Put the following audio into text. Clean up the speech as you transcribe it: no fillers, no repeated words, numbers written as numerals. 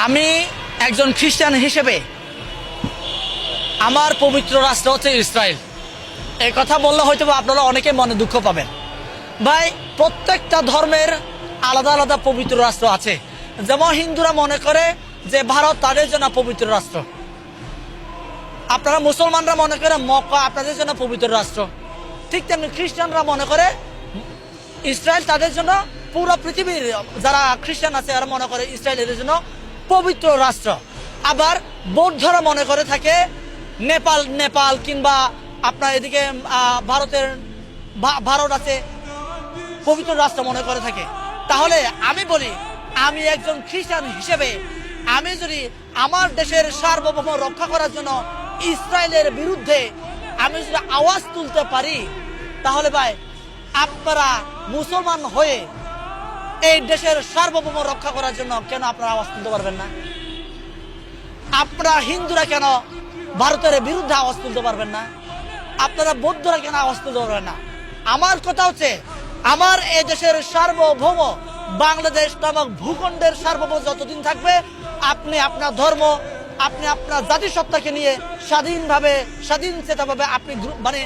আমি একজন খ্রিস্টান হিসেবে আমার পবিত্র রাষ্ট্র হচ্ছে ইসরায়েল। এই কথা বললে হয়তো আপনারা অনেকে মনে দুঃখ পাবেন। ভাই, প্রত্যেকটা ধর্মের আলাদা আলাদা পবিত্র রাষ্ট্র আছে। যেমন হিন্দুরা মনে করে যে ভারত তাদের জন্য পবিত্র রাষ্ট্র, আপনারা মুসলমানরা মনে করে মক্কা আপনাদের জন্য পবিত্র রাষ্ট্র। ঠিক তেমনি খ্রিস্টানরা মনে করে ইসরায়েল তাদের জন্য, পুরো পৃথিবীর যারা খ্রিস্টান আছে এরা মনে করে ইসরায়েল এদের জন্য পবিত্র রাষ্ট্র। আবার বৌদ্ধরা মনে করে থাকে নেপাল কিংবা আপনার এদিকে ভারত আছে পবিত্র রাষ্ট্র মনে করে থাকে। তাহলে আমি বলি, আমি একজন খ্রিস্টান হিসেবে আমি যদি আমার দেশের সার্বভৌম রক্ষা করার জন্য ইসরায়েলের বিরুদ্ধে আমি যদি আওয়াজ তুলতে পারি, তাহলে ভাই আপনারা মুসলমান হয়ে এই দেশের সার্বভৌম রক্ষা করার জন্য কেন আপনারা আওয়াজ তুলতে পারবেন না? আপনারা হিন্দুরা কেন ভারতের বিরুদ্ধে আওয়াজ তুলতে পারবেন না? আপনারা বৌদ্ধরা কেন আওয়াজ তুলতে পারবেন না? আমার কথা হচ্ছে, আমার এই দেশের সার্বভৌম বাংলাদেশ নামক ভূখণ্ডের সার্বভৌম যতদিন থাকবে, আপনি আপনার ধর্ম, আপনি আপনার জাতিসত্তাকে নিয়ে স্বাধীনভাবে স্বাধীন চেতাভাবে আপনি মানে